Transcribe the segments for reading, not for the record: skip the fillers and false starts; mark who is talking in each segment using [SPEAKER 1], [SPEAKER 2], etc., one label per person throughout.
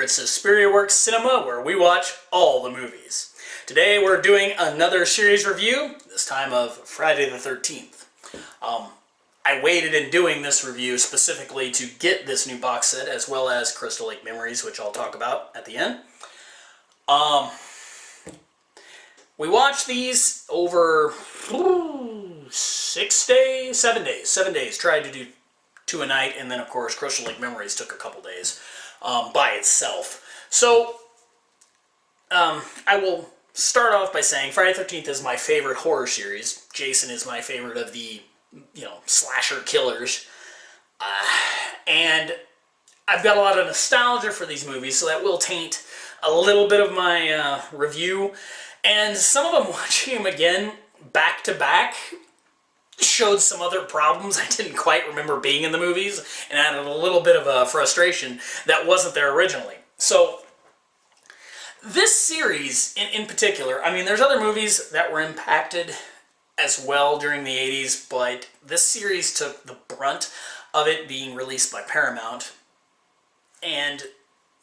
[SPEAKER 1] favorite Suspiria Works cinema, where we watch all the movies. Today we're doing another series review, this time of Friday the 13th. I waited in doing this review specifically to get this new box set, as well as Crystal Lake Memories, which I'll talk about at the end. We watched these over 7 days. Tried to do 2 a night, and then of course Crystal Lake Memories took a couple days by itself. So I will start off by saying Friday the 13th is my favorite horror series. Jason is my favorite of the, slasher killers. And I've got a lot of nostalgia for these movies, so that will taint a little bit of my review. And some of them, watching them again back to back, showed some other problems I didn't quite remember being in the movies, and added a little bit of a frustration that wasn't there originally. So this series in particular, I mean, there's other movies that were impacted as well during the 80s, but this series took the brunt of it being released by Paramount, and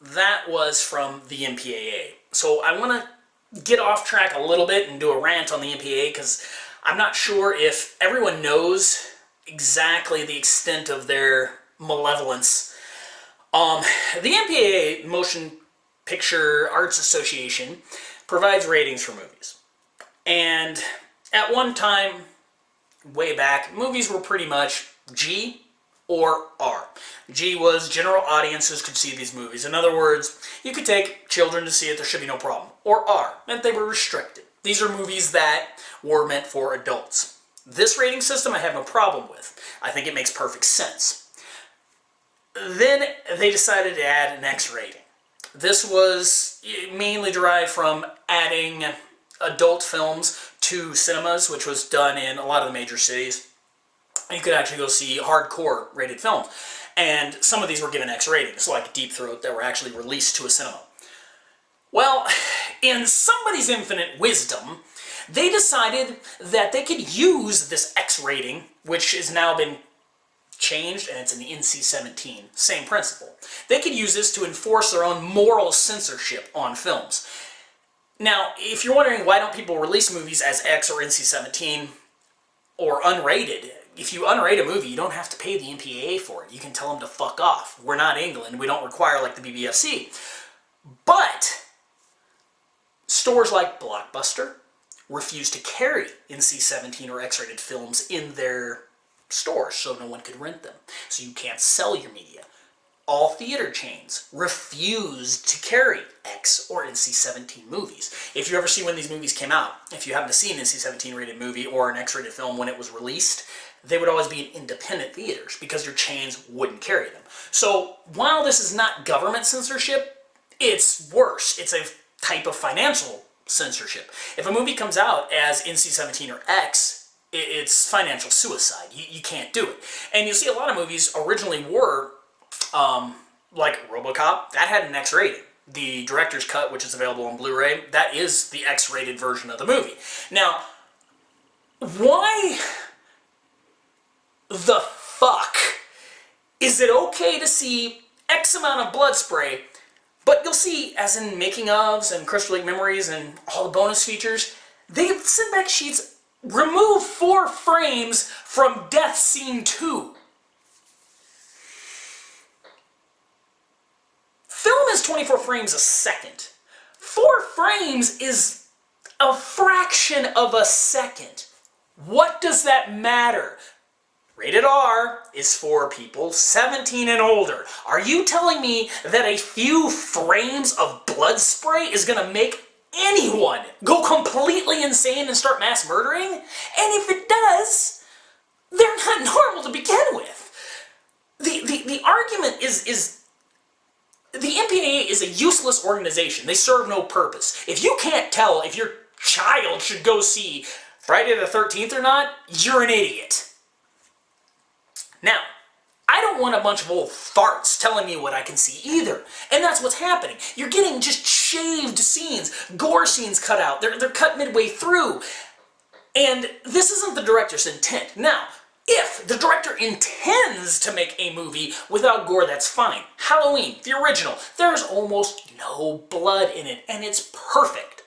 [SPEAKER 1] that was from the MPAA. So I want to get off track a little bit and do a rant on the MPAA, because I'm not sure if everyone knows exactly the extent of their malevolence. The MPAA, Motion Picture Arts Association, provides ratings for movies. And at one time, way back, movies were pretty much G or R. G was general audiences could see these movies. In other words, you could take children to see it, there should be no problem. Or R meant they were restricted. These are movies that were meant for adults. This rating system I have no problem with. I think it makes perfect sense. Then they decided to add an X rating. This was mainly derived from adding adult films to cinemas, which was done in a lot of the major cities. You could actually go see hardcore rated films. And some of these were given X ratings, like Deep Throat, that were actually released to a cinema. Well, in somebody's infinite wisdom, they decided that they could use this X rating, which has now been changed, and it's an NC-17, same principle. They could use this to enforce their own moral censorship on films. Now, if you're wondering why don't people release movies as X or NC-17 or unrated, if you unrate a movie, you don't have to pay the MPAA for it. You can tell them to fuck off. We're not England. We don't require like the BBFC. But stores like Blockbuster refuse to carry NC-17 or X-rated films in their stores, so no one could rent them. So you can't sell your media. All theater chains refuse to carry X or NC-17 movies. If you ever see when these movies came out, if you happen to see an NC-17 rated movie or an X-rated film when it was released, they would always be in independent theaters because your chains wouldn't carry them. So while this is not government censorship, it's worse. It's a type of financial censorship. If a movie comes out as NC-17 or X, it's financial suicide. You can't do it. And you'll see a lot of movies originally were, like RoboCop, that had an X rating. The director's cut, which is available on Blu-ray, that is the X-rated version of the movie. Now, why the fuck is it okay to see X amount of blood spray, but you'll see, as in making ofs and Crystal Lake Memories and all the bonus features, they've sent back sheets, remove 4 frames from Death Scene 2. Film is 24 frames a second. 4 frames is a fraction of a second. What does that matter? Rated R is for people 17 and older. Are you telling me that a few frames of blood spray is going to make anyone go completely insane and start mass murdering? And if it does, they're not normal to begin with. The argument is the MPAA is a useless organization. They serve no purpose. If you can't tell if your child should go see Friday the 13th or not, you're an idiot. Now, I don't want a bunch of old farts telling me what I can see either. And that's what's happening. You're getting just shaved scenes, gore scenes cut out. They're cut midway through. And this isn't the director's intent. Now, If the director intends to make a movie without gore, that's fine. Halloween, the original, there's almost no blood in it, and it's perfect.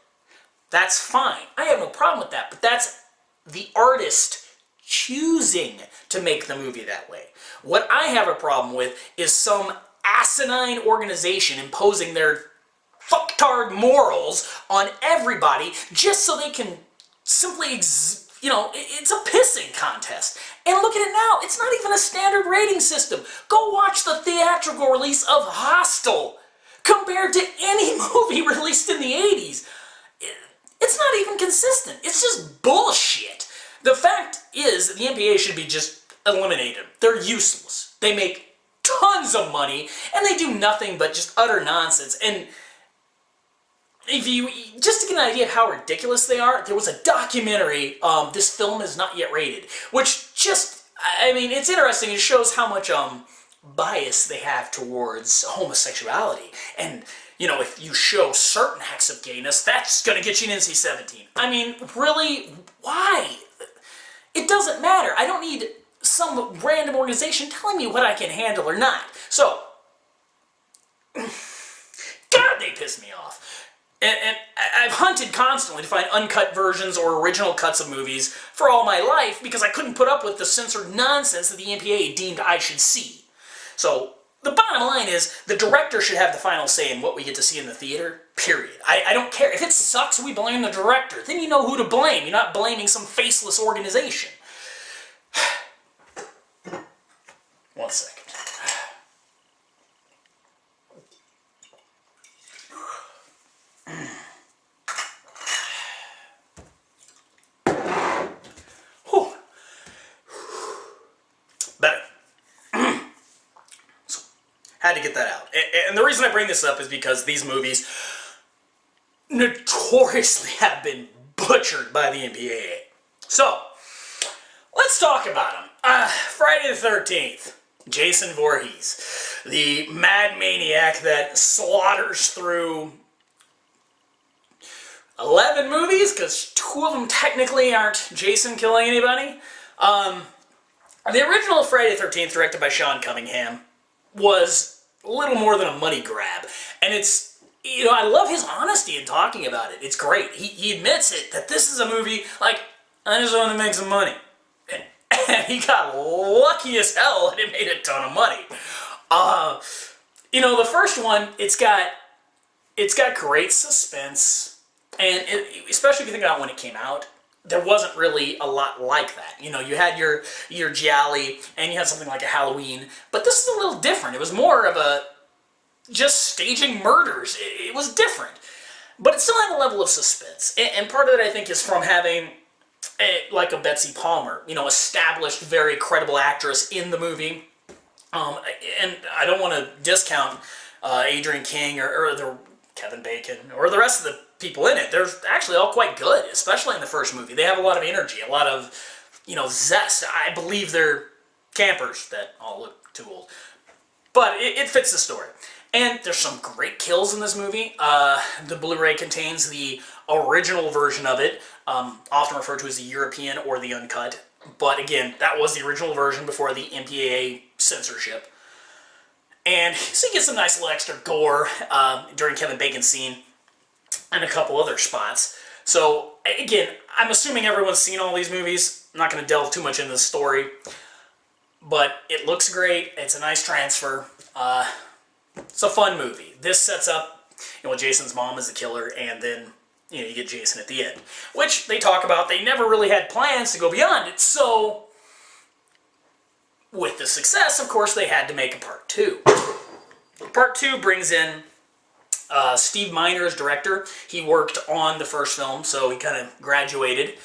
[SPEAKER 1] That's fine. I have no problem with that, but that's the artist choosing to make the movie that way. What I have a problem with is some asinine organization imposing their fucktard morals on everybody just so they can simply, it's a pissing contest. And look at it now, it's not even a standard rating system. Go watch the theatrical release of Hostel compared to any movie released in the 80s. It's not even consistent. It's just bullshit. The fact is, the MPAA should be just eliminated. They're useless. They make tons of money, and they do nothing but just utter nonsense. And if you, just to get an idea of how ridiculous they are, there was a documentary, This Film Is Not Yet Rated, which just, I mean, it's interesting. It shows how much bias they have towards homosexuality. And, you know, if you show certain acts of gayness, that's going to get you an NC-17. I mean, really? Why? It doesn't matter. I don't need some random organization telling me what I can handle or not. So, God, they piss me off. And I've hunted constantly to find uncut versions or original cuts of movies for all my life because I couldn't put up with the censored nonsense that the MPAA deemed I should see. So, the bottom line is, the director should have the final say in what we get to see in the theater, period. I don't care. If it sucks, we blame the director. Then you know who to blame. You're not blaming some faceless organization. One second. Whew. Better. So, had to get that out. And the reason I bring this up is because these movies notoriously have been butchered by the MPAA. So, let's talk about them. Friday the 13th. Jason Voorhees, the mad maniac that slaughters through 11 movies, because 2 of them technically aren't Jason killing anybody. The original Friday the 13th, directed by Sean Cunningham, was a little more than a money grab. And it's, you know, I love his honesty in talking about it. It's great. He admits it, that this is a movie, like, I just want to make some money. And he got lucky as hell and it made a ton of money. You know, the first one, it's got great suspense, and especially if you think about when it came out, there wasn't really a lot like that. You know, you had your Gialli, and you had something like a Halloween, but this is a little different. It was more of a just staging murders. It was different, but it still had a level of suspense, and part of it I think is from having like a Betsy Palmer, you know, established, very credible actress in the movie. And I don't want to discount Adrienne King or the Kevin Bacon or the rest of the people in it. They're actually all quite good, especially in the first movie. They have a lot of energy, a lot of, you know, zest. I believe they're campers that all look too old. But it fits the story. And there's some great kills in this movie. The Blu-ray contains the original version of it, often referred to as the European or the uncut. But again, that was the original version before the MPAA censorship. And so you get some nice little extra gore during Kevin Bacon's scene and a couple other spots. So again, I'm assuming everyone's seen all these movies. I'm not going to delve too much into the story. But it looks great. It's a nice transfer. It's a fun movie. This sets up, you know, Jason's mom is the killer, and then, you know, you get Jason at the end. Which they talk about, they never really had plans to go beyond it, so with the success, of course, they had to make a part 2. Part 2 brings in Steve Miner as director. He worked on the first film, so he kind of graduated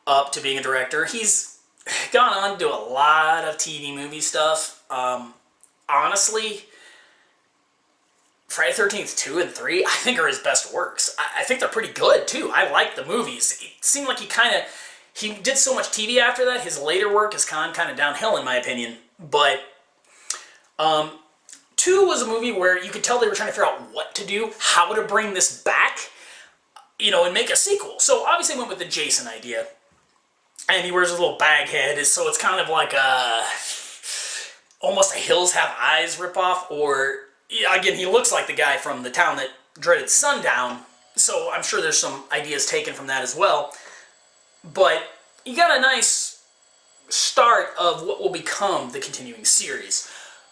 [SPEAKER 1] up to being a director. He's gone on to do a lot of TV movie stuff. Honestly, Friday the 13th 2 and 3, I think are his best works. I think they're pretty good, too. I like the movies. It seemed like he did so much TV after that. His later work has gone kind of downhill, in my opinion. But 2 was a movie where you could tell they were trying to figure out what to do, how to bring this back, you know, and make a sequel. So obviously I went with the Jason idea. and he wears a little bag head, so it's kind of like almost a Hills Have Eyes ripoff, or, again, he looks like the guy from the town that dreaded sundown, so I'm sure there's some ideas taken from that as well. But you got a nice start of what will become the continuing series.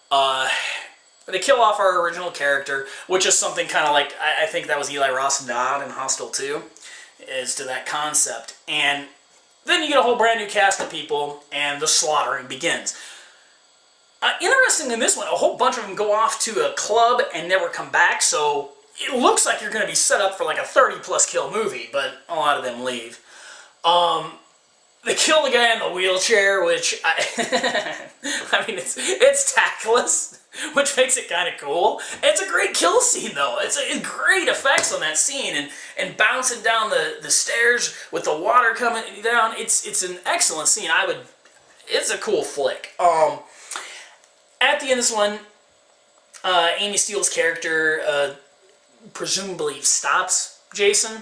[SPEAKER 1] They kill off our original character, which is something kind of like, I think that was Eli Ross and Dodd in Hostel 2, as to that concept. And then you get a whole brand new cast of people, and the slaughtering begins. Interesting in this one, a whole bunch of them go off to a club and never come back, so it looks like you're going to be set up for like a 30-plus kill movie, but a lot of them leave. They kill the guy in the wheelchair, which, I mean, it's tactless, which makes it kind of cool. It's a great kill scene, though. It's great effects on that scene, and bouncing down the stairs with the water coming down. It's an excellent scene. It's a cool flick. At the end of this one, Amy Steele's character presumably stops Jason,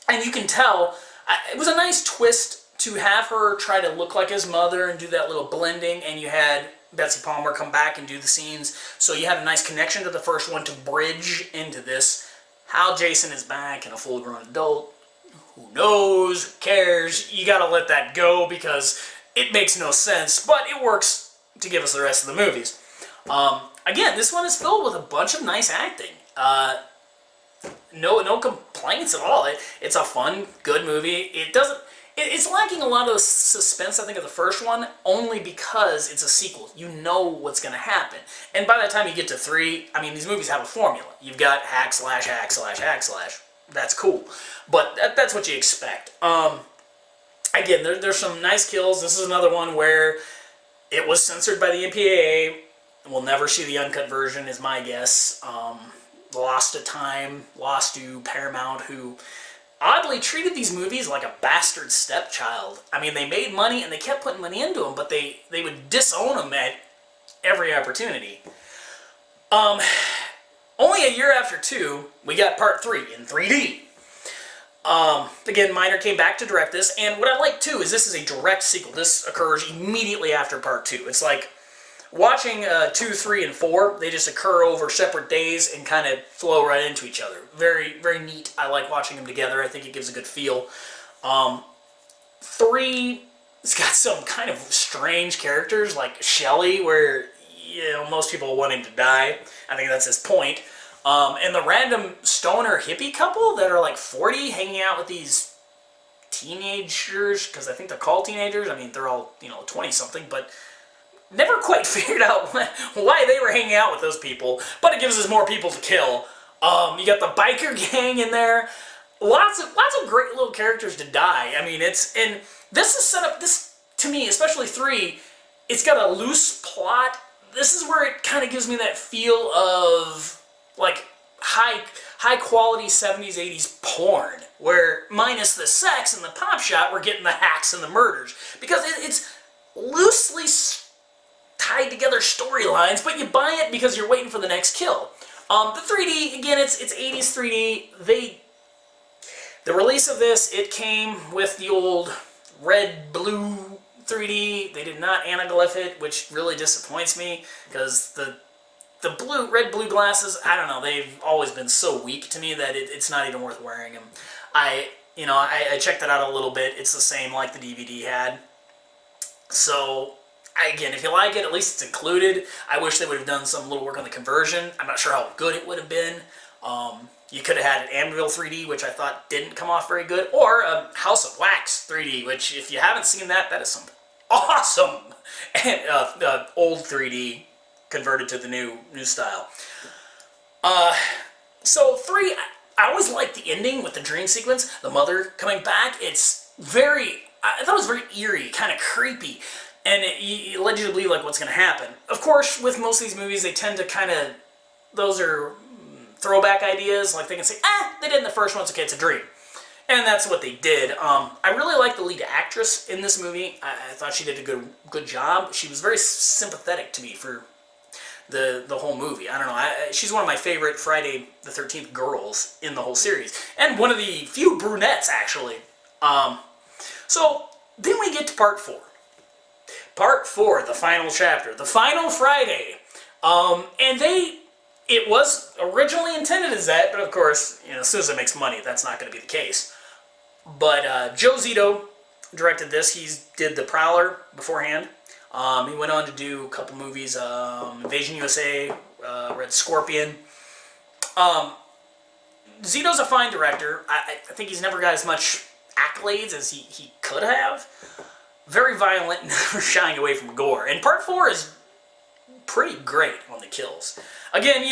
[SPEAKER 1] and you can tell it was a nice twist to have her try to look like his mother and do that little blending, and you had Betsy Palmer come back and do the scenes, so you had a nice connection to the first one to bridge into this. How Jason is back and a full-grown adult, who knows, who cares, you gotta let that go because it makes no sense, but it works to give us the rest of the movies. Again, this one is filled with a bunch of nice acting. No complaints at all. It's a fun, good movie. It's lacking a lot of the suspense, I think, of the first one, only because it's a sequel. You know what's going to happen. And by the time you get to 3, I mean, these movies have a formula. You've got hack slash, hack slash, hack slash. That's cool. But that's what you expect. Again, there's some nice kills. This is another one where it was censored by the MPAA. We'll never see the uncut version, is my guess. Lost to Time, lost to Paramount, who oddly treated these movies like a bastard stepchild. I mean, they made money and they kept putting money into them, but they would disown them at every opportunity. Only a year after 2, we got part 3 in 3D. Again, Miner came back to direct this, and what I like too is this is a direct sequel. This occurs immediately after part 2. It's like watching 2, 3, and 4, they just occur over separate days and kind of flow right into each other. Very, very neat. I like watching them together. I think it gives a good feel. 3, it's got some kind of strange characters, like Shelley, where, you know, most people want him to die. I think that's his point. And the random stoner hippie couple that are like 40 hanging out with these teenagers, because I think they're called teenagers. I mean, they're all, 20-something, but never quite figured out why they were hanging out with those people, but it gives us more people to kill. You got the biker gang in there. Lots of great little characters to die. I mean, and this is set up, this, to me, especially 3, it's got a loose plot. This is where it kind of gives me that feel of, like, high quality 70s, 80s porn, where minus the sex and the pop shot, we're getting the hacks and the murders. Because it's loosely tied together storylines, but you buy it because you're waiting for the next kill. The 3D, again, it's 80s 3D. The release of this, it came with the old red-blue 3D. They did not anaglyph it, which really disappoints me, because the red-blue glasses, I don't know, they've always been so weak to me that it's not even worth wearing them. I checked that out a little bit. It's the same like the DVD had. So, again, if you like it, at least it's included. I wish they would have done some little work on the conversion. I'm not sure how good it would have been. You could have had an Amityville 3D, which I thought didn't come off very good, or a House of Wax 3D, which, if you haven't seen that, that is some awesome old 3D converted to the new style. So 3, I always liked the ending with the dream sequence, the mother coming back. I thought it was very eerie, kind of creepy, and it led you to believe like what's going to happen. Of course, with most of these movies, they tend to kind of, those are throwback ideas, like they can say, they did in the first one, it's okay, it's a dream. And that's what they did. I really like the lead actress in this movie. I thought she did a good job. She was very sympathetic to me for the whole movie. I don't know, she's one of my favorite Friday the 13th girls in the whole series. And one of the few brunettes, actually. So, then we get to part 4. Part 4, the final chapter, the final Friday. And it was originally intended as that, but of course, as soon as it makes money, that's not going to be the case. But Joe Zito directed this. He did The Prowler beforehand. He went on to do a couple movies, Invasion USA, Red Scorpion. Zito's a fine director. I think he's never got as much accolades as he could have. Very violent, never shying away from gore. And part 4 is pretty great on the kills. Again,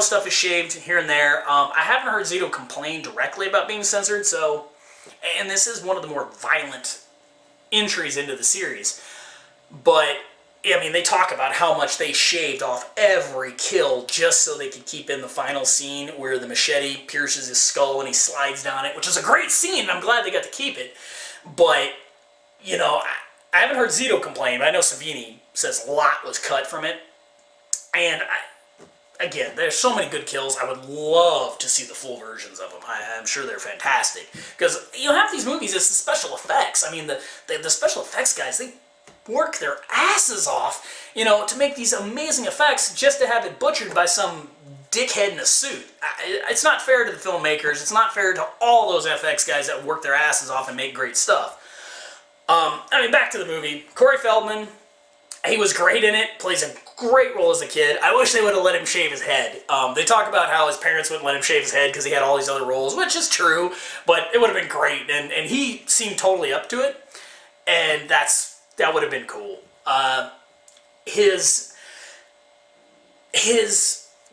[SPEAKER 1] stuff is shaved here and there. I haven't heard Zito complain directly about being censored, so... And this is one of the more violent entries into the series. But, they talk about how much they shaved off every kill just so they could keep in the final scene where the machete pierces his skull and he slides down it, which is a great scene, and I'm glad they got to keep it. But, I haven't heard Zito complain, but I know Savini says a lot was cut from it. And, again, there's so many good kills. I would love to see the full versions of them. I'm sure they're fantastic. Because, half these movies, it's the special effects. The special effects guys, they work their asses off, to make these amazing effects just to have it butchered by some dickhead in a suit. It's not fair to the filmmakers. It's not fair to all those FX guys that work their asses off and make great stuff. Back to the movie. Corey Feldman, he was great in it, plays a great role as a kid. I wish they would have let him shave his head. They talk about how his parents wouldn't let him shave his head because he had all these other roles, which is true, but it would have been great, and he seemed totally up to it, and that would have been cool. His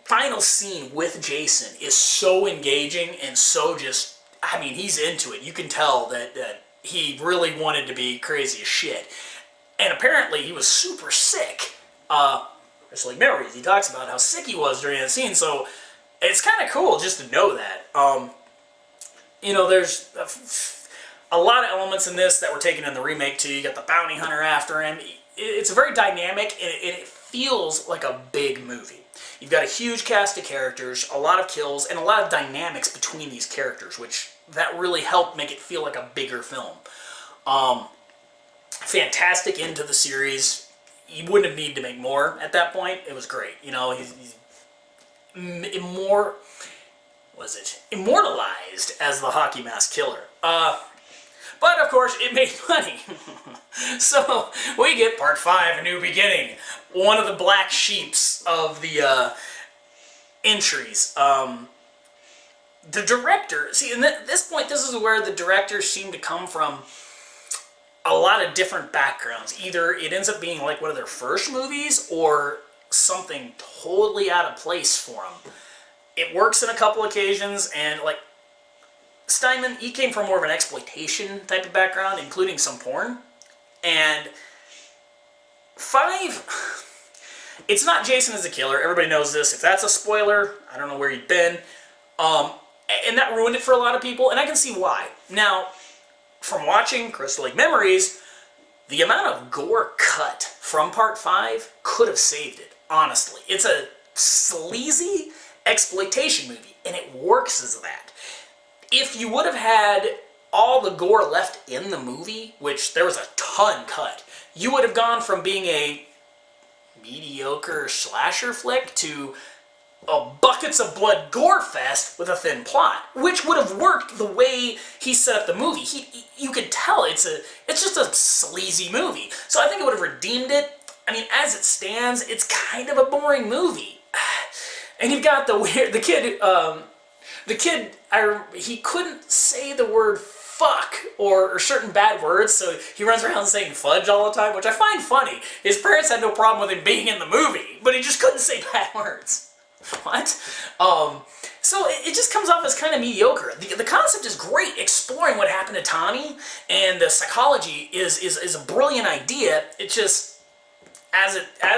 [SPEAKER 1] final scene with Jason is so engaging and so just, he's into it. You can tell that he really wanted to be crazy as shit. And apparently he was super sick. It's like memories. He talks about how sick he was during that scene, so it's kind of cool just to know that. There's a lot of elements in this that were taken in the remake too. You got the bounty hunter after him. It's very dynamic, and it feels like a big movie. You've got a huge cast of characters, a lot of kills, and a lot of dynamics between these characters, which that really helped make it feel like a bigger film. Fantastic end to the series. You wouldn't have needed to make more at that point. It was great. He's immortalized as the hockey mask killer. But of course, it made money. So we get part 5, A New Beginning. One of the black sheeps of the entries. The director, at this point, this is where the directors seem to come from a lot of different backgrounds. Either it ends up being like one of their first movies or something totally out of place for them. It works in a couple occasions, and like Steinmann, he came from more of an exploitation type of background, including some porn. And 5, it's not Jason as a killer. Everybody knows this. If that's a spoiler, I don't know where you've been. And that ruined it for a lot of people, and I can see why. Now, from watching Crystal Lake Memories, the amount of gore cut from part 5 could have saved it, honestly. It's a sleazy exploitation movie, and it works as that. If you would have had all the gore left in the movie, which there was a ton cut, you would have gone from being a mediocre slasher flick to a buckets of blood gore fest with a thin plot, which would have worked the way he set up the movie. You could tell it's just a sleazy movie. So I think it would have redeemed it. As it stands, it's kind of a boring movie. And you've got the kid, he couldn't say the word fuck or certain bad words, so he runs around saying fudge all the time, which I find funny. His parents had no problem with him being in the movie, but he just couldn't say bad words. What? So it just comes off as kind of mediocre. The concept is great, exploring what happened to Tommy, and the psychology is a brilliant idea. It just, as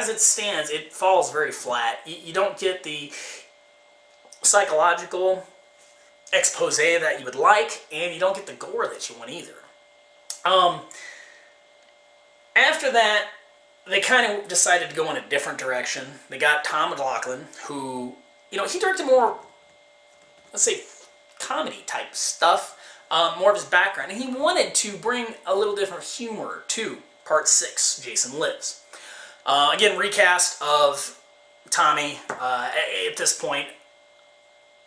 [SPEAKER 1] it stands, it falls very flat. You don't get the psychological expose that you would like, and you don't get the gore that you want either. After that, they kind of decided to go in a different direction. They got Thom McLoughlin, who, he directed more, let's say, comedy-type stuff. more of his background. And he wanted to bring a little different humor to Part 6, Jason Lives. Again, recast of Tommy. At this point,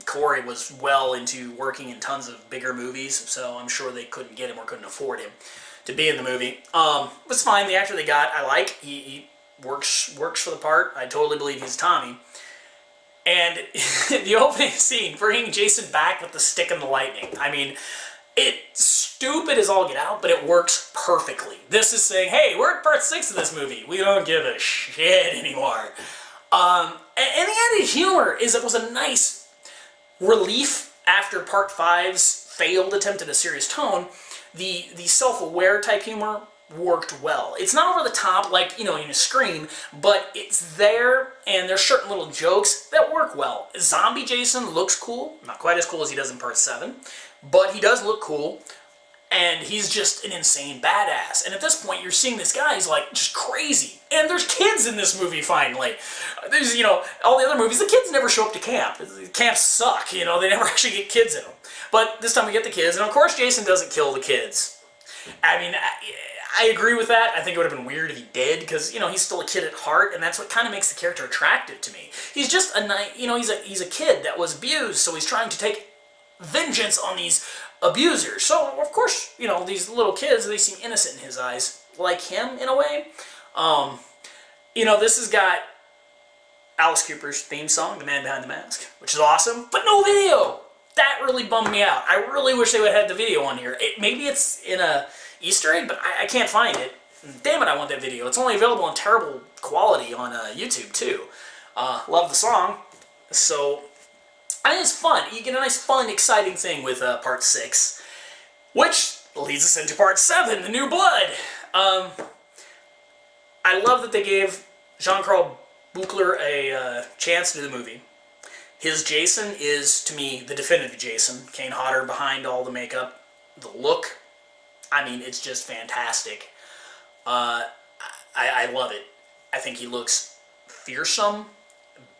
[SPEAKER 1] Corey was well into working in tons of bigger movies, so I'm sure they couldn't get him or couldn't afford him to be in the movie. It's fine. The actor they got, I like. He works for the part. I totally believe he's Tommy. And the opening scene, bringing Jason back with the stick and the lightning. I mean, it's stupid as all get out, but it works perfectly. This is saying, hey, we're at Part 6 of this movie. We don't give a shit anymore. And the added humor is it was a nice relief after Part 5's failed attempt at a serious tone. The self-aware type humor worked well. It's not over the top like, you know, in a Scream, but it's there, and there's certain little jokes that work well. Zombie Jason looks cool. Not quite as cool as he does in Part 7, but he does look cool, and he's just an insane badass. And at this point, you're seeing this guy, he's like, just crazy. And there's kids in this movie, finally. There's, you know, all the other movies, the kids never show up to camp. Camps suck, you know, they never actually get kids in them. But this time we get the kids, and of course Jason doesn't kill the kids. I mean, I agree with that. I think it would have been weird if he did, because, you know, he's still a kid at heart, and that's what kind of makes the character attractive to me. He's just a nice, you know, he's a kid that was abused, so he's trying to take vengeance on these abusers. So, of course, you know, these little kids, they seem innocent in his eyes, like him, in a way. You know, this has got Alice Cooper's theme song, The Man Behind the Mask, which is awesome, but no video! That really bummed me out. I really wish they would have had the video on here. Maybe it's in a Easter egg, but I can't find it. Damn it, I want that video. It's only available in terrible quality on YouTube, too. Love the song. So, I think it's fun. You get a nice, fun, exciting thing with Part 6, which leads us into Part 7, The New Blood. I love that they gave Jean-Carl Buechler a chance to do the movie. His Jason is, to me, the definitive Jason. Kane Hodder behind all the makeup. The look, I mean, it's just fantastic. I love it. I think he looks fearsome,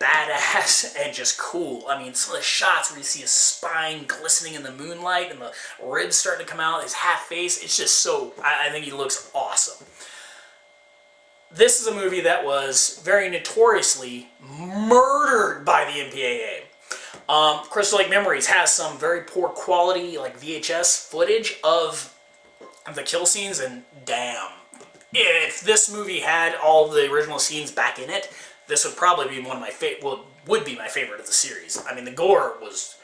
[SPEAKER 1] badass, and just cool. I mean, some of the shots where you see his spine glistening in the moonlight and the ribs starting to come out, his half face, it's just so, I think he looks awesome. This is a movie that was very notoriously murdered by the MPAA. Crystal Lake Memories has some very poor quality, like VHS footage of the kill scenes, and damn, if this movie had all the original scenes back in it, this would probably be one of my would be my favorite of the series. I mean, the gore was,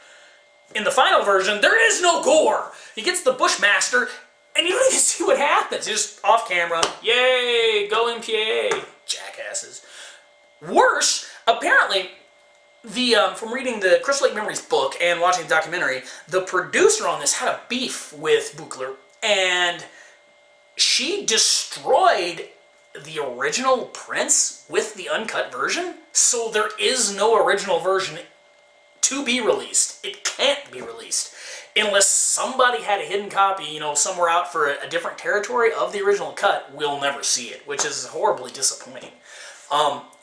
[SPEAKER 1] in the final version, there is no gore. He gets the Bushmaster, and you don't even see what happens. Just off camera, yay, go MPAA, jackasses. Worse, apparently, from reading the Crystal Lake Memories book and watching the documentary, the producer on this had a beef with Buechler, and she destroyed the original prints with the uncut version, so there is no original version to be released. It can't be released unless somebody had a hidden copy, you know, somewhere out for a different territory of the original cut. We'll never see it, which is horribly disappointing.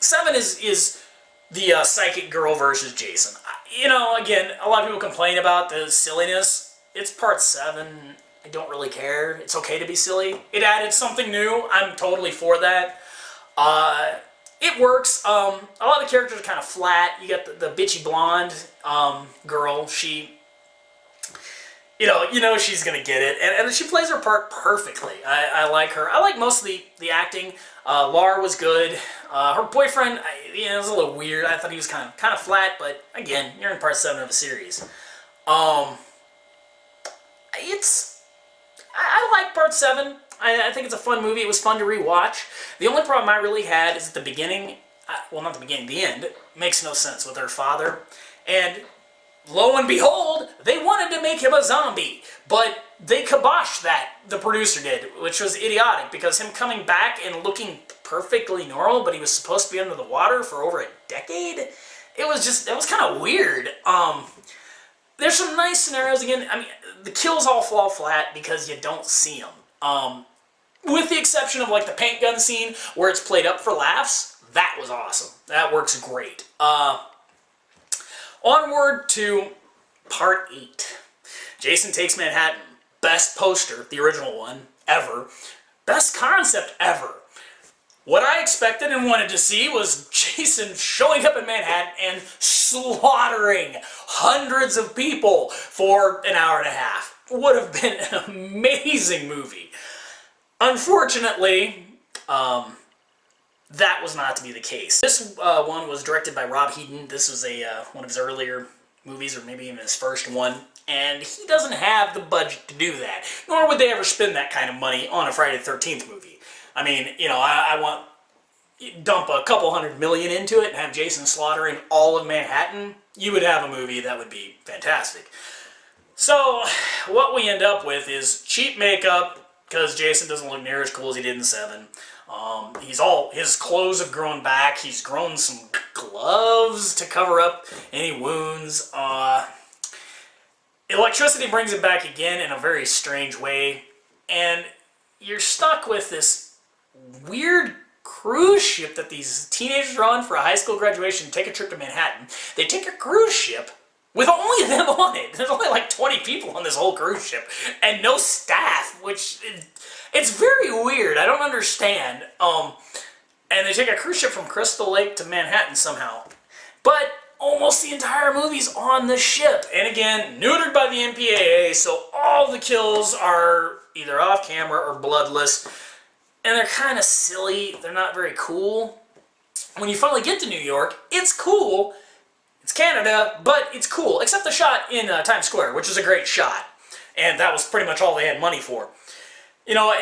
[SPEAKER 1] 7 is the psychic girl versus Jason. You know, again, a lot of people complain about the silliness. It's Part 7. I don't really care. It's okay to be silly. It added something new. I'm totally for that. It works. A lot of the characters are kind of flat. You got the bitchy blonde girl. She, you know she's gonna get it, and she plays her part perfectly. I like her. I like most of the acting. Laura was good. Her boyfriend, it was a little weird. I thought he was kind of flat, but again, you're in Part 7 of a series. I like Part 7. I think it's a fun movie. It was fun to rewatch. The only problem I really had is at the beginning, well, not the beginning, the end. It makes no sense with her father. And lo and behold, they wanted to make him a zombie. But they kiboshed that, the producer did, which was idiotic, because him coming back and looking perfectly normal, but he was supposed to be under the water for over a decade, it was kind of weird. There's some nice scenarios. Again, I mean, the kills all fall flat because you don't see them. With the exception of like the paint gun scene where it's played up for laughs, that was awesome. That works great. Onward to Part 8. Jason Takes Manhattan. Best poster, the original one, ever. Best concept ever. What I expected and wanted to see was Jason showing up in Manhattan and slaughtering hundreds of people for an hour and a half. Would have been an amazing movie. Unfortunately, that was not to be the case. This one was directed by Rob Heaton. This was one of his earlier movies, or maybe even his first one, and he doesn't have the budget to do that. Nor would they ever spend that kind of money on a Friday the 13th movie. I mean, you know, I want dump a couple $100 million into it and have Jason slaughtering all of Manhattan. You would have a movie that would be fantastic. So what we end up with is cheap makeup, because Jason doesn't look near as cool as he did in 7. His clothes have grown back. He's grown some gloves to cover up any wounds. Electricity brings it back again in a very strange way, and you're stuck with this weird cruise ship that these teenagers are on for a high school graduation to take a trip to Manhattan. They take a cruise ship with only them on it. There's only like 20 people on this whole cruise ship and no staff, which it's very weird. I don't understand. And they take a cruise ship from Crystal Lake to Manhattan somehow. But almost the entire movie's on the ship. And again, neutered by the MPAA, so all the kills are either off camera or bloodless. And they're kind of silly. They're not very cool. When you finally get to New York, it's cool. It's Canada, but it's cool. Except the shot in Times Square, which is a great shot. And that was pretty much all they had money for. You know,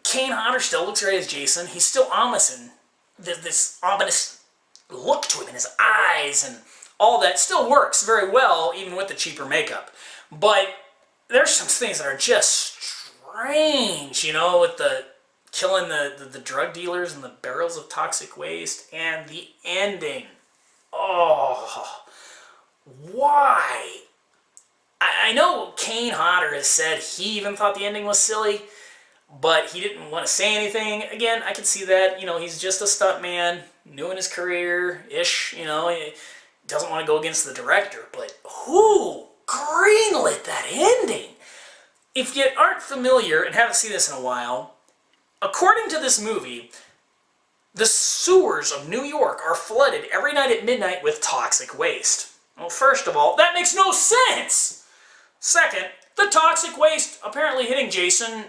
[SPEAKER 1] Kane Hodder still looks great as Jason. He's still ominous, and this ominous look to him in his eyes and all that still works very well, even with the cheaper makeup. But there's some things that are just strange, you know, with the killing the drug dealers and the barrels of toxic waste, and the ending. Oh, why? I know Kane Hodder has said he even thought the ending was silly, but he didn't want to say anything. Again, I can see that. You know, he's just a stuntman, new in his career-ish, you know. He doesn't want to go against the director, but who greenlit that ending? If you aren't familiar and haven't seen this in a while, according to this movie, the sewers of New York are flooded every night at midnight with toxic waste. Well, first of all, that makes no sense! Second, the toxic waste apparently hitting Jason,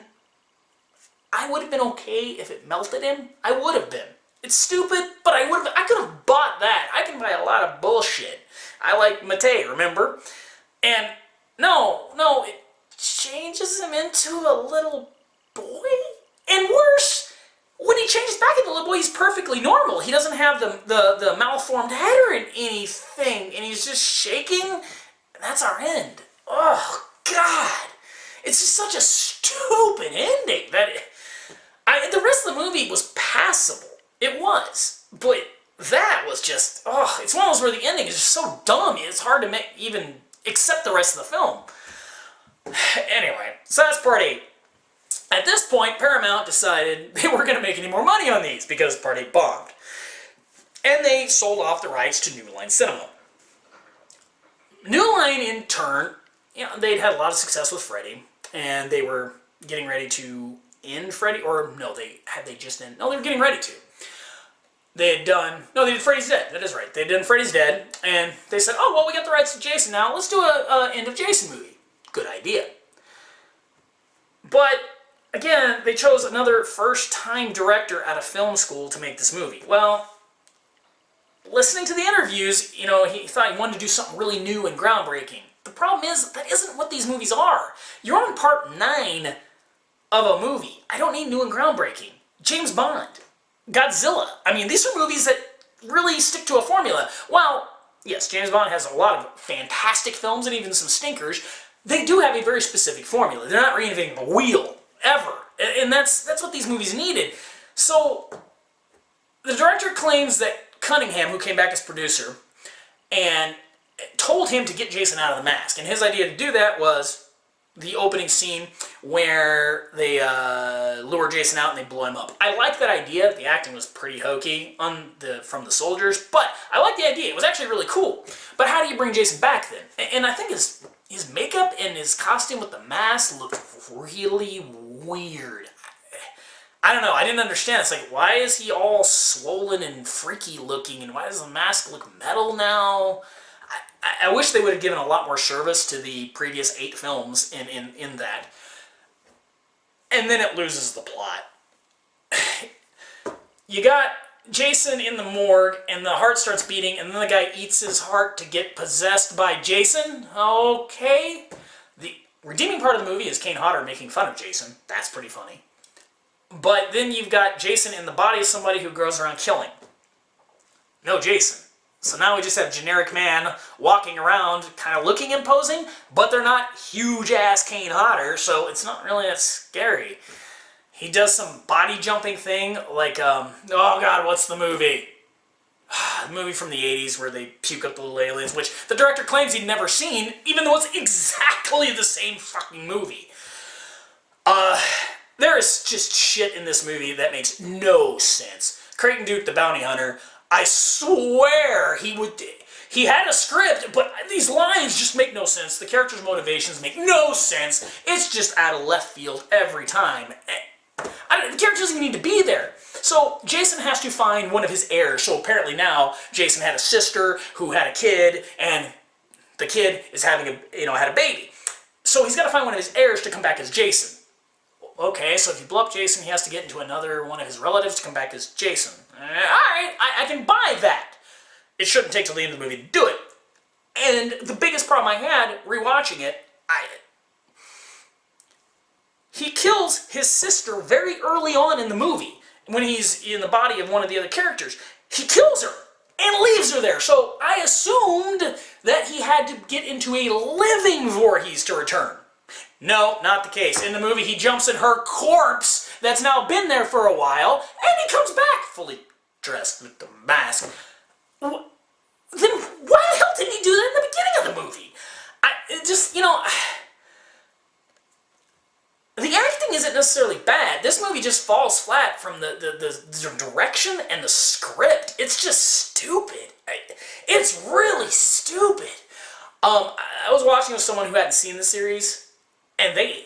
[SPEAKER 1] I would have been okay if it melted him. I would have been. It's stupid, but I could have bought that. I can buy a lot of bullshit. I like Mate, remember? And no, it changes him into a little boy? And worse, when he changes back into a little boy, he's perfectly normal. He doesn't have the malformed head or anything, and he's just shaking, and that's our end. Oh, God. It's just such a stupid ending that the rest of the movie was passable. It was. But that was just, it's one of those where the ending is just so dumb, it's hard to even accept the rest of the film. Anyway, so that's part 8. At this point, Paramount decided they weren't going to make any more money on these because Part 8 bombed. And they sold off the rights to New Line Cinema. New Line, in turn, you know, they'd had a lot of success with Freddy, and they were getting ready to end Freddy, or no, they were getting ready to. They did Freddy's Dead, that is right. They had done Freddy's Dead, and they said, oh, well, we got the rights to Jason now, let's do a End of Jason movie. Good idea. But again, they chose another first-time director out of film school to make this movie. Well, listening to the interviews, you know, he thought he wanted to do something really new and groundbreaking. The problem is, that isn't what these movies are. You're on part 9 of a movie. I don't need new and groundbreaking. James Bond, Godzilla. I mean, these are movies that really stick to a formula. While, yes, James Bond has a lot of fantastic films and even some stinkers, they do have a very specific formula. They're not reinventing the wheel, ever. And that's what these movies needed. So, the director claims that Cunningham, who came back as producer, and told him to get Jason out of the mask. And his idea to do that was the opening scene where they lure Jason out and they blow him up. I like that idea. The acting was pretty hokey from the soldiers, but I like the idea. It was actually really cool. But how do you bring Jason back then? And I think his makeup and his costume with the mask looked really weird. I don't know, I didn't understand. It's like, why is he all swollen and freaky looking, and why does the mask look metal now? I wish they would have given a lot more service to the previous 8 films in that. And then it loses the plot. You got Jason in the morgue, and the heart starts beating, and then the guy eats his heart to get possessed by Jason. Okay. The redeeming part of the movie is Kane Hodder making fun of Jason. That's pretty funny. But then you've got Jason in the body of somebody who goes around killing. No Jason. So now we just have generic man walking around, kind of looking imposing, but they're not huge-ass Kane Hodder, so it's not really that scary. He does some body-jumping thing, like, oh god, what's the movie? The movie from the 80s where they puke up the little aliens, which the director claims he'd never seen, even though it's exactly the same fucking movie. There is just shit in this movie that makes no sense. Creighton Duke, the bounty hunter, I swear he had a script, but these lines just make no sense. The characters' motivations make no sense. It's just out of left field every time. The character doesn't even need to be there. So Jason has to find one of his heirs. So apparently now Jason had a sister who had a kid, and the kid is having had a baby. So he's got to find one of his heirs to come back as Jason. Okay, so if you blow up Jason, he has to get into another one of his relatives to come back as Jason. Alright, I can buy that. It shouldn't take till the end of the movie to do it. And the biggest problem I had rewatching it, he kills his sister very early on in the movie. When he's in the body of one of the other characters. He kills her and leaves her there. So I assumed that he had to get into a living Voorhees to return. No, not the case. In the movie, he jumps in her corpse that's now been there for a while, and he comes back fully dressed with the mask. Then why the hell didn't he do that in the beginning of the movie? The acting isn't necessarily bad. This movie just falls flat from the direction and the script. It's just stupid. It's really stupid. I was watching with someone who hadn't seen the series, and they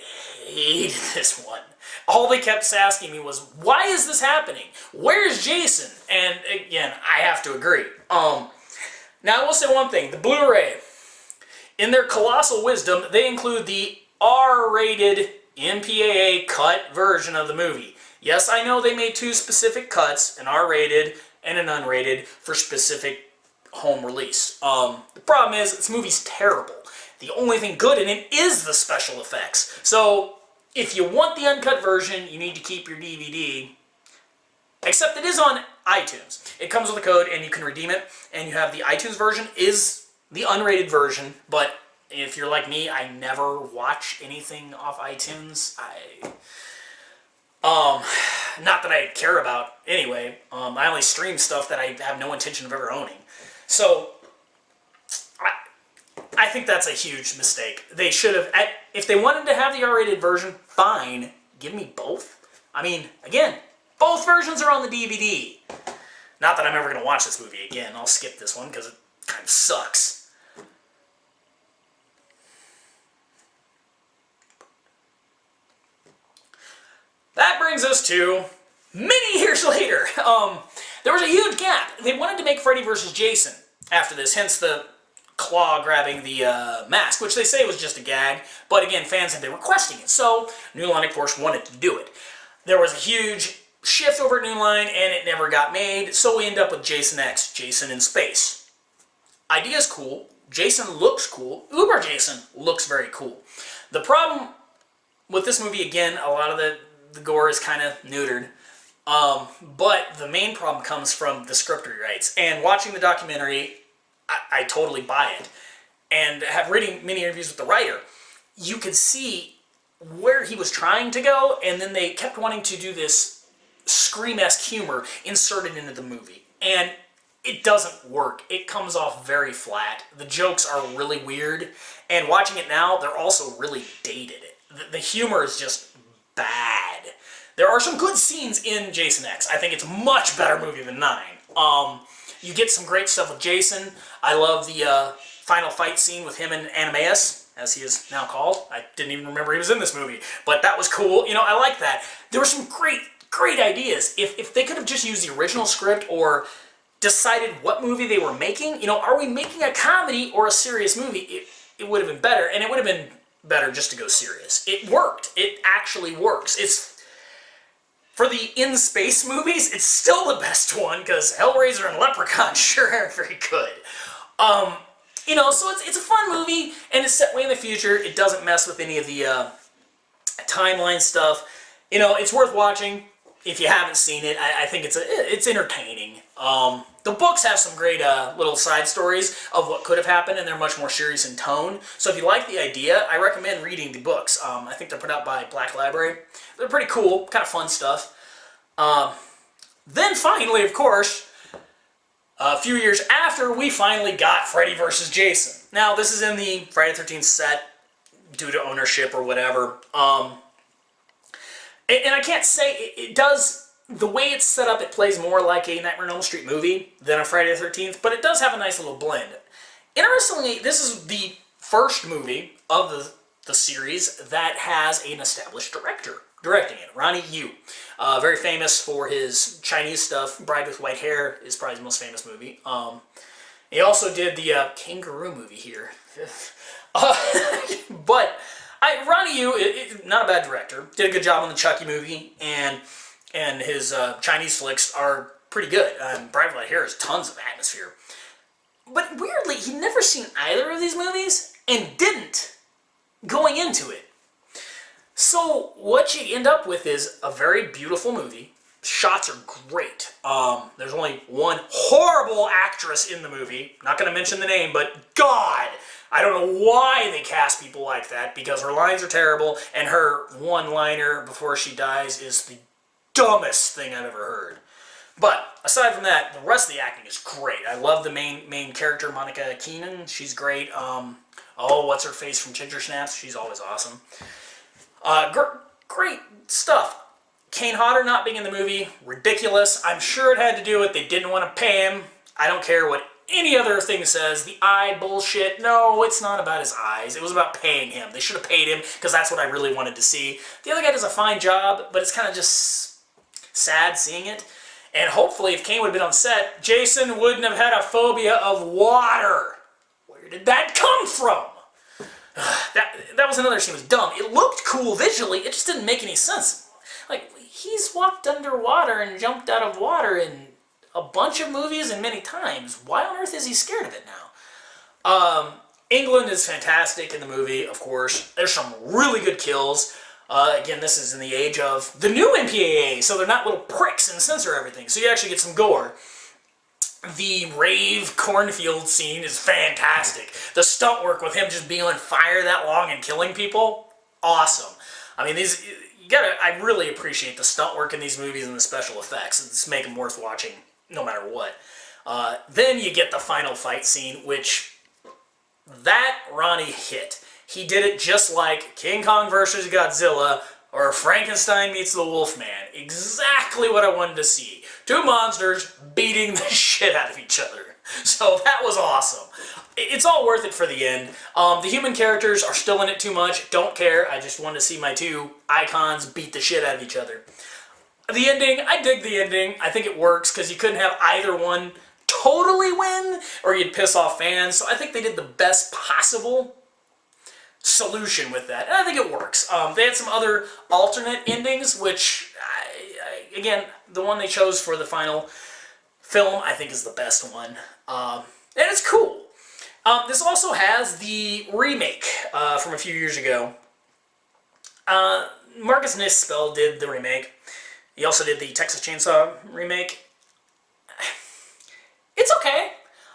[SPEAKER 1] hated this one. All they kept asking me was, why is this happening? Where's Jason? And again, I have to agree. Now I will say one thing. The Blu-ray, in their colossal wisdom, they include the R-rated MPAA cut version of the movie. Yes, I know they made 2 specific cuts, an R-rated and an unrated, for specific home release. The problem is, this movie's terrible. The only thing good in it is the special effects. So, if you want the uncut version, you need to keep your DVD. Except it is on iTunes. It comes with a code and you can redeem it. And you have the iTunes version is the unrated version. But if you're like me, I never watch anything off iTunes. Not that I care about anyway. I only stream stuff that I have no intention of ever owning. So, I think that's a huge mistake. They should have, if they wanted to have the R-rated version, fine, give me both. I mean, again, both versions are on the DVD. Not that I'm ever going to watch this movie again. I'll skip this one because it kind of sucks. That brings us to many years later. There was a huge gap. They wanted to make Freddy vs. Jason after this, hence the claw grabbing the mask, which they say was just a gag, but again, fans had been requesting it, so New Line, of course, wanted to do it. There was a huge shift over at New Line, and it never got made, so we end up with Jason X, Jason in space. Idea's cool, Jason looks cool, Uber Jason looks very cool. The problem with this movie, again, a lot of the gore is kind of neutered, but the main problem comes from the script rewrites, and watching the documentary, I totally buy it. And reading many interviews with the writer, you could see where he was trying to go, and then they kept wanting to do this Scream-esque humor inserted into the movie. And it doesn't work. It comes off very flat. The jokes are really weird, and watching it now, they're also really dated. The humor is just bad. There are some good scenes in Jason X. I think it's a much better movie than 9. You get some great stuff with Jason. I love the final fight scene with him and Animaeus. as he is now called. I didn't even remember he was in this movie, but that was cool. You know, I like that. There were some great ideas. If they could have just used the original script or decided what movie they were making, you know, are we making a comedy or a serious movie? It would have been better, and it would have been better just to go serious. It worked. It actually works. It's for the in-space movies, it's still the best one, because Hellraiser and Leprechaun sure aren't very good. You know, so it's a fun movie, and it's set way in the future. It doesn't mess with any of the timeline stuff. You know, it's worth watching if you haven't seen it. I think it's entertaining. The books have some great little side stories of what could have happened, and they're much more serious in tone. So if you like the idea, I recommend reading the books. I think they're put out by Black Library. They're pretty cool, kind of fun stuff. Then finally, of course, a few years after, we finally got Freddy vs. Jason. Now, this is in the Friday the 13th set due to ownership or whatever. And I can't say it does. The way it's set up, it plays more like a Nightmare on Elm Street movie than a Friday the 13th, but it does have a nice little blend. Interestingly, this is the first movie of the series that has an established director directing it, Ronnie Yu. Very famous for his Chinese stuff. Bride with White Hair is probably his most famous movie. He also did the Kangaroo movie here. But Ronnie Yu, not a bad director, did a good job on the Chucky movie, and his Chinese flicks are pretty good. Bride with White Hair has tons of atmosphere. But weirdly, he'd never seen either of these movies, and didn't going into it. So what you end up with is a very beautiful movie. Shots are great. There's only one horrible actress in the movie. Not going to mention the name, but God, I don't know why they cast people like that, because her lines are terrible, and her one-liner before she dies is the dumbest thing I've ever heard. But aside from that, the rest of the acting is great. I love the main character, Monica Keenan. She's great. Oh, what's her face from Ginger Snaps? She's always awesome. Great stuff. Kane Hodder not being in the movie, ridiculous. I'm sure it had to do with they didn't want to pay him. I don't care what any other thing says. The eye bullshit. No, it's not about his eyes. It was about paying him. They should have paid him, because that's what I really wanted to see. The other guy does a fine job, but it's kind of just sad seeing it. And hopefully, if Kane would have been on set, Jason wouldn't have had a phobia of water. Where did that come from? That was another scene that was dumb. It looked cool visually, it just didn't make any sense. Like, he's walked underwater and jumped out of water in a bunch of movies and many times. Why on earth is he scared of it now? England is fantastic in the movie, of course. There's some really good kills. Again, this is in the age of the new MPAA, so they're not little pricks and censor everything. So you actually get some gore. The rave cornfield scene is fantastic. The stunt work with him just being on fire that long and killing people, awesome. I mean, I really appreciate the stunt work in these movies and the special effects. It's make them worth watching no matter what. Then you get the final fight scene, which that Ronnie hit. He did it just like King Kong versus Godzilla or Frankenstein meets the Wolfman. Exactly what I wanted to see. Two monsters beating the shit out of each other. So that was awesome. It's all worth it for the end. The human characters are still in it too much. Don't care. I just wanted to see my two icons beat the shit out of each other. The ending, I dig the ending. I think it works because you couldn't have either one totally win or you'd piss off fans. So I think they did the best possible solution with that. And I think it works. They had some other alternate endings, which, again, the one they chose for the final film, I think is the best one. And it's cool. This also has the remake from a few years ago. Marcus Nispel did the remake. He also did the Texas Chainsaw remake. It's okay.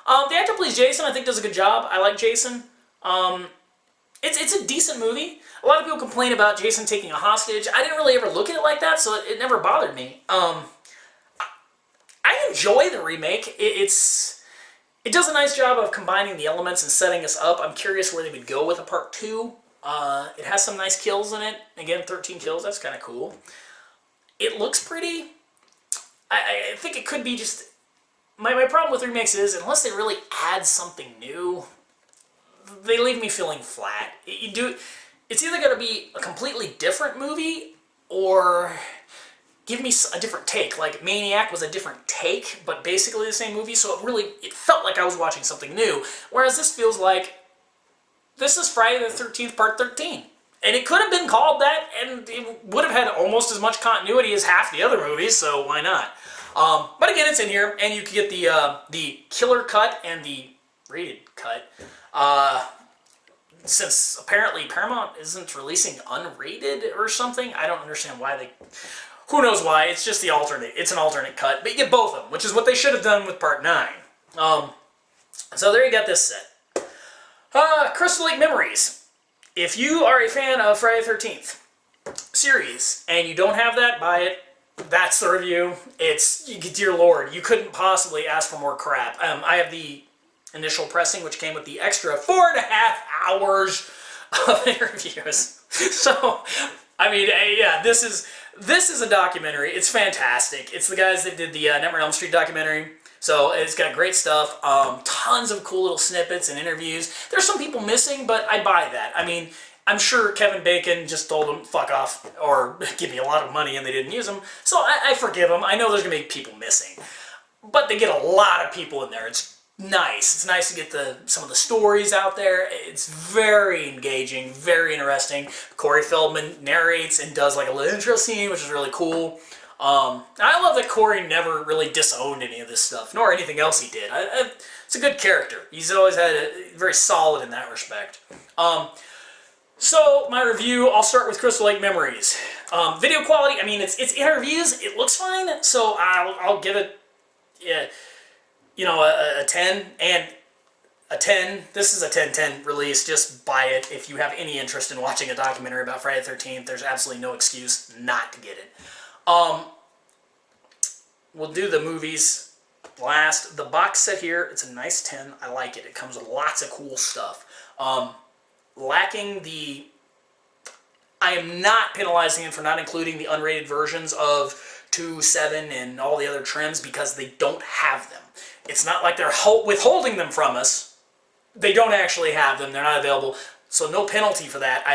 [SPEAKER 1] The actor who plays Jason, I think, does a good job. I like Jason. It's a decent movie. A lot of people complain about Jason taking a hostage. I didn't really ever look at it like that, so it never bothered me. I enjoy the remake. It does a nice job of combining the elements and setting us up. I'm curious where they would go with a part 2. It has some nice kills in it. Again, 13 kills. That's kind of cool. It looks pretty. I think it could be just... My problem with remakes is, unless they really add something new, they leave me feeling flat. It's either going to be a completely different movie or give me a different take. Like Maniac was a different take, but basically the same movie, so it felt like I was watching something new. Whereas this feels like this is Friday the 13th Part 13. And it could have been called that, and it would have had almost as much continuity as half the other movies, so why not? But again, it's in here, and you can get the killer cut and the rated cut. Since apparently Paramount isn't releasing unrated or something, I don't understand why they... Who knows why, it's just the alternate. It's an alternate cut, but you get both of them, which is what they should have done with Part 9. So there you got this set. Crystal Lake Memories. If you are a fan of Friday the 13th series and you don't have that, buy it. That's the review. Dear Lord, you couldn't possibly ask for more crap. I have the initial pressing, which came with the extra 4.5 hours of interviews. So, I mean, yeah, this is a documentary. It's fantastic. It's the guys that did the Nightmare on Elm Street documentary. So it's got great stuff, tons of cool little snippets and interviews. There's some people missing, but I buy that. I mean, I'm sure Kevin Bacon just told them, fuck off, or give me a lot of money, and they didn't use them. So I forgive them. I know there's going to be people missing. But they get a lot of people in there. It's nice. It's nice to get some of the stories out there. It's very engaging, very interesting. Corey Feldman narrates and does like a little intro scene, which is really cool. I love that Corey never really disowned any of this stuff, nor anything else he did. It's a good character. He's always had very solid in that respect. So, my review, I'll start with Crystal Lake Memories. Video quality, I mean, it's interviews, it looks fine, so I'll give it, a 10, and a 10. This is a 10/10 release. Just buy it if you have any interest in watching a documentary about Friday the 13th. There's absolutely no excuse not to get it. We'll do the movies last. The box set here, it's a nice 10. I like it. It comes with lots of cool stuff. Lacking the... I am not penalizing them for not including the unrated versions of 2, 7, and all the other trims because they don't have them. It's not like they're withholding them from us. They don't actually have them. They're not available. So no penalty for that.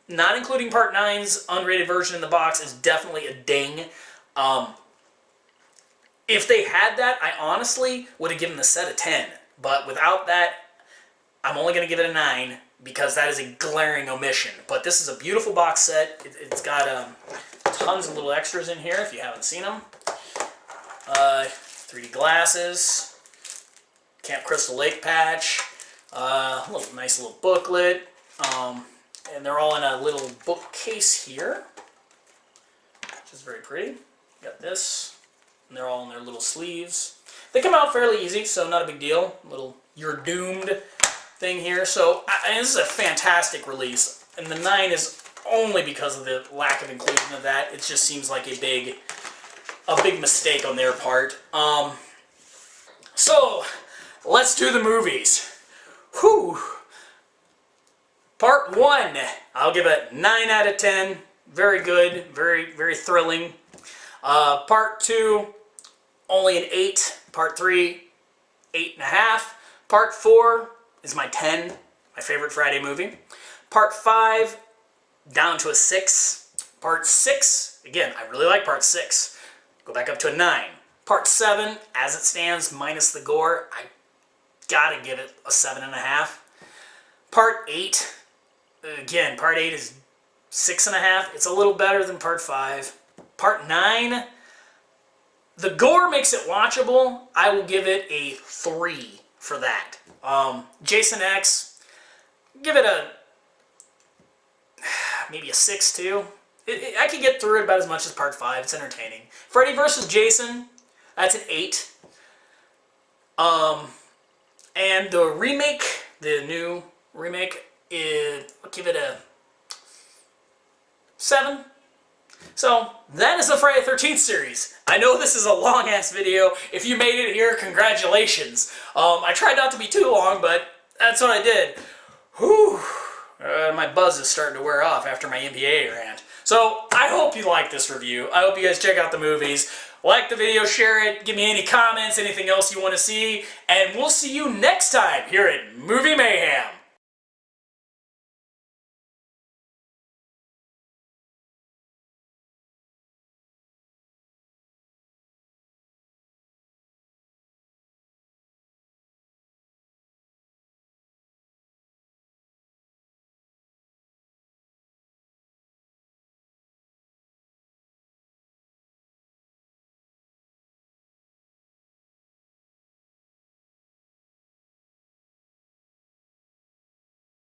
[SPEAKER 1] Not including Part 9's unrated version in the box is definitely a ding. If they had that, I honestly would have given the set a 10. But without that, I'm only going to give it a 9 because that is a glaring omission. But this is a beautiful box set. It's got tons of little extras in here if you haven't seen them. 3D glasses, Camp Crystal Lake patch, nice little booklet. And they're all in a little bookcase here, which is very pretty. Got this, and they're all in their little sleeves. They come out fairly easy, so not a big deal. Little "You're Doomed" thing here. So this is a fantastic release, and the 9 is only because of the lack of inclusion of that. It just seems like a big mistake on their part. So let's do the movies. Whew. Part 1, I'll give it 9 out of 10. Very good, very, very thrilling. Part 2, only an 8. Part 3, 8.5. Part 4 is my 10, my favorite Friday movie. Part 5, down to a 6. Part 6, again, I really like Part 6. Go back up to a 9. Part 7, as it stands, minus the gore, I gotta give it a 7.5. Part 8, again, Part 8 is 6.5. It's a little better than Part 5. Part 9, the gore makes it watchable. I will give it a 3 for that. Jason X, give it maybe a 6 too. I could get through it about as much as Part 5. It's entertaining. Freddy vs. Jason, that's an 8. And the remake, the new remake, I'll give it a 7. So, that is the Friday the 13th series. I know this is a long-ass video. If you made it here, congratulations. I tried not to be too long, but that's what I did. Whew. My buzz is starting to wear off after my MPAA rant. So, I hope you like this review. I hope you guys check out the movies. Like the video, share it, give me any comments, anything else you want to see, and we'll see you next time here at Movie Mayhem.